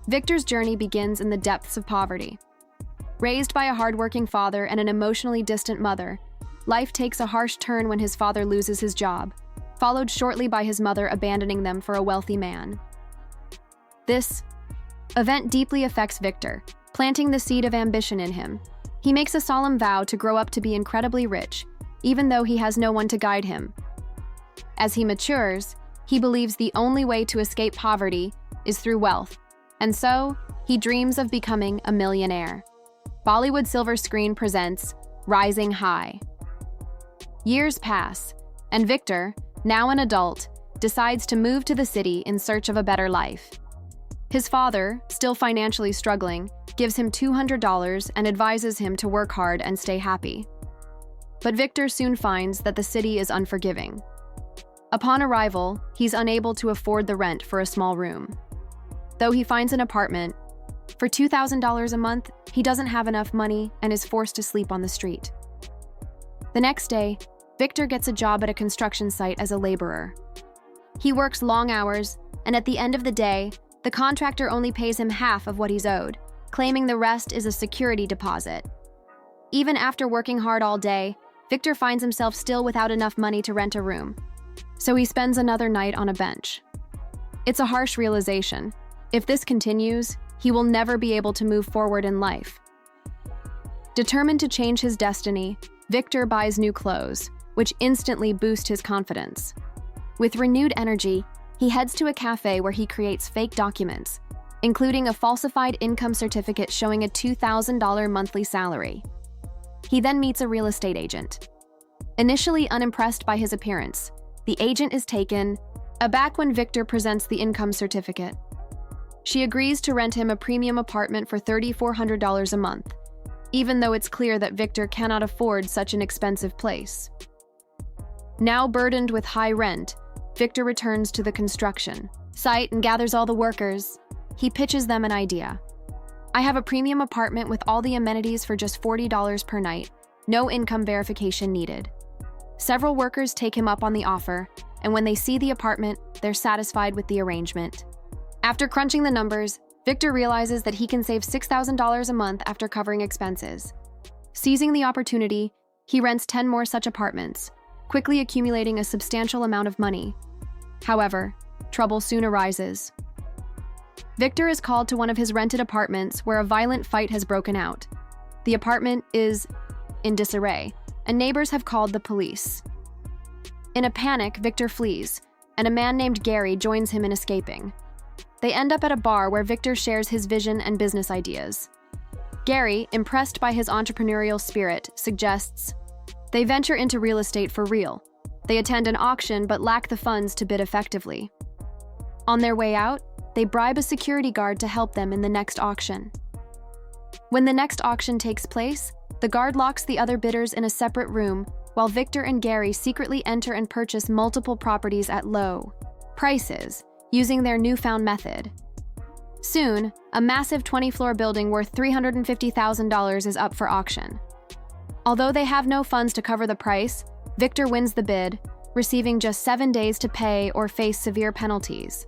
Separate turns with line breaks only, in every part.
Victor's journey begins in the depths of poverty. Raised by a hardworking father and an emotionally distant mother, life takes a harsh turn when his father loses his job, followed shortly by his mother abandoning them for a wealthy man. This event deeply affects Victor, planting the seed of ambition in him. He makes a solemn vow to grow up to be incredibly rich, even though he has no one to guide him. As he matures, he believes the only way to escape poverty is through wealth, and so he dreams of becoming a millionaire. Bollywood Silver Screen presents Rising High. Years pass, and Victor, now an adult, decides to move to the city in search of a better life. His father, still financially struggling, gives him $200 and advises him to work hard and stay happy. But Victor soon finds that the city is unforgiving. Upon arrival, he's unable to afford the rent for a small room. Though he finds an apartment, for $2,000 a month, he doesn't have enough money and is forced to sleep on the street. The next day, Victor gets a job at a construction site as a laborer. He works long hours, and at the end of the day, the contractor only pays him half of what he's owed, claiming the rest is a security deposit. Even after working hard all day, Victor finds himself still without enough money to rent a room. So he spends another night on a bench. It's a harsh realization. If this continues, he will never be able to move forward in life. Determined to change his destiny, Victor buys new clothes, which instantly boost his confidence. With renewed energy, he heads to a cafe where he creates fake documents, including a falsified income certificate showing a $2,000 monthly salary. He then meets a real estate agent. Initially unimpressed by his appearance, the agent is taken aback when Victor presents the income certificate. She agrees to rent him a premium apartment for $3,400 a month, even though it's clear that Victor cannot afford such an expensive place. Now burdened with high rent, Victor returns to the construction site and gathers all the workers. He pitches them an idea. I have a premium apartment with all the amenities for just $40 per night, no income verification needed. Several workers take him up on the offer, and when they see the apartment, they're satisfied with the arrangement. After crunching the numbers, Victor realizes that he can save $6,000 a month after covering expenses. Seizing the opportunity, he rents 10 more such apartments, quickly accumulating a substantial amount of money. However, trouble soon arises. Victor is called to one of his rented apartments where a violent fight has broken out. The apartment is in disarray, and neighbors have called the police. In a panic, Victor flees, and a man named Gary joins him in escaping. They end up at a bar where Victor shares his vision and business ideas. Gary, impressed by his entrepreneurial spirit, suggests they venture into real estate for real. They attend an auction but lack the funds to bid effectively. On their way out, they bribe a security guard to help them in the next auction. When the next auction takes place, the guard locks the other bidders in a separate room, while Victor and Gary secretly enter and purchase multiple properties at low prices, using their newfound method. Soon, a massive 20-floor building worth $350,000 is up for auction. Although they have no funds to cover the price, Victor wins the bid, receiving just 7 days to pay or face severe penalties.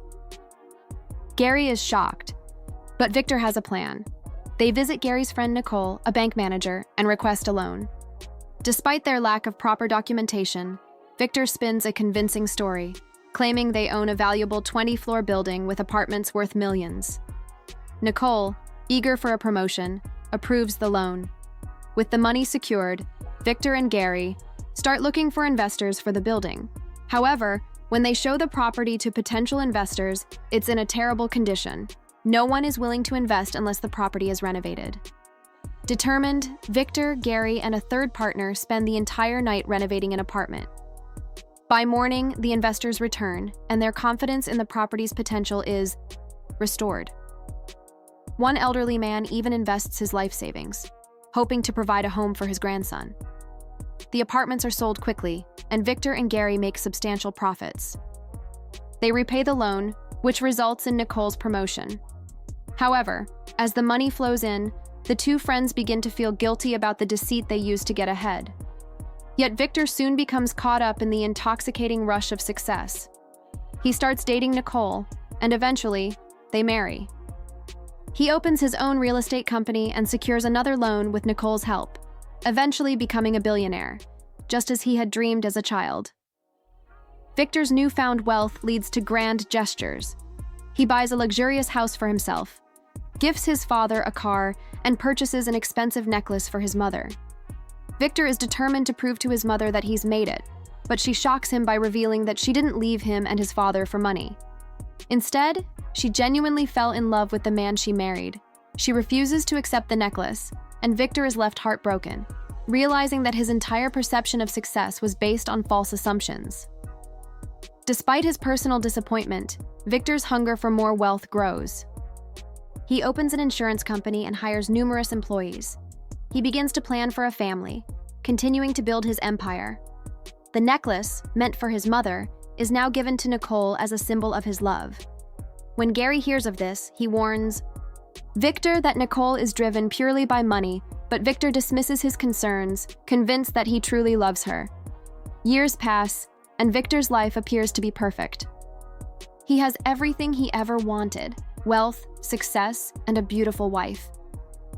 Gary is shocked, but Victor has a plan. They visit Gary's friend Nicole, a bank manager, and request a loan. Despite their lack of proper documentation, Victor spins a convincing story, claiming they own a valuable 20-floor building with apartments worth millions. Nicole, eager for a promotion, approves the loan. With the money secured, Victor and Gary start looking for investors for the building. However, when they show the property to potential investors, it's in a terrible condition. No one is willing to invest unless the property is renovated. Determined, Victor, Gary, and a third partner spend the entire night renovating an apartment. By morning, the investors return, and their confidence in the property's potential is restored. One elderly man even invests his life savings, hoping to provide a home for his grandson. The apartments are sold quickly, and Victor and Gary make substantial profits. They repay the loan, which results in Nicole's promotion. However, as the money flows in, the two friends begin to feel guilty about the deceit they used to get ahead. Yet Victor soon becomes caught up in the intoxicating rush of success. He starts dating Nicole, and eventually, they marry. He opens his own real estate company and secures another loan with Nicole's help, eventually becoming a billionaire, just as he had dreamed as a child. Victor's newfound wealth leads to grand gestures. He buys a luxurious house for himself, gifts his father a car, and purchases an expensive necklace for his mother. Victor is determined to prove to his mother that he's made it, but she shocks him by revealing that she didn't leave him and his father for money. Instead, she genuinely fell in love with the man she married. She refuses to accept the necklace, and Victor is left heartbroken, realizing that his entire perception of success was based on false assumptions. Despite his personal disappointment, Victor's hunger for more wealth grows. He opens an insurance company and hires numerous employees. He begins to plan for a family, continuing to build his empire. The necklace, meant for his mother, is now given to Nicole as a symbol of his love. When Gary hears of this, he warns Victor that Nicole is driven purely by money, but Victor dismisses his concerns, convinced that he truly loves her. Years pass, and Victor's life appears to be perfect. He has everything he ever wanted: wealth, success, and a beautiful wife.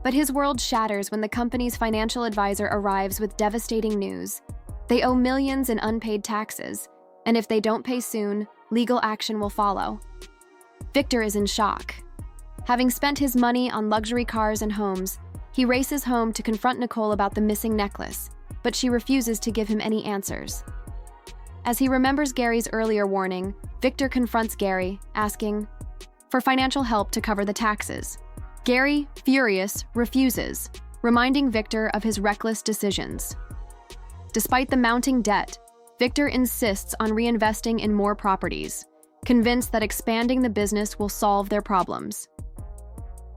But his world shatters when the company's financial advisor arrives with devastating news. They owe millions in unpaid taxes, and if they don't pay soon, legal action will follow. Victor is in shock. Having spent his money on luxury cars and homes, he races home to confront Nicole about the missing necklace, but she refuses to give him any answers. As he remembers Gary's earlier warning, Victor confronts Gary, asking for financial help to cover the taxes. Gary, furious, refuses, reminding Victor of his reckless decisions. Despite the mounting debt, Victor insists on reinvesting in more properties, convinced that expanding the business will solve their problems.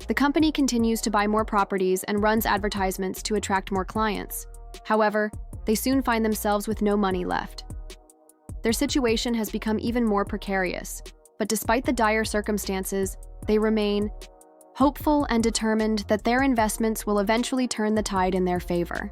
The company continues to buy more properties and runs advertisements to attract more clients. However, they soon find themselves with no money left. Their situation has become even more precarious, but despite the dire circumstances, they remain hopeful and determined that their investments will eventually turn the tide in their favor.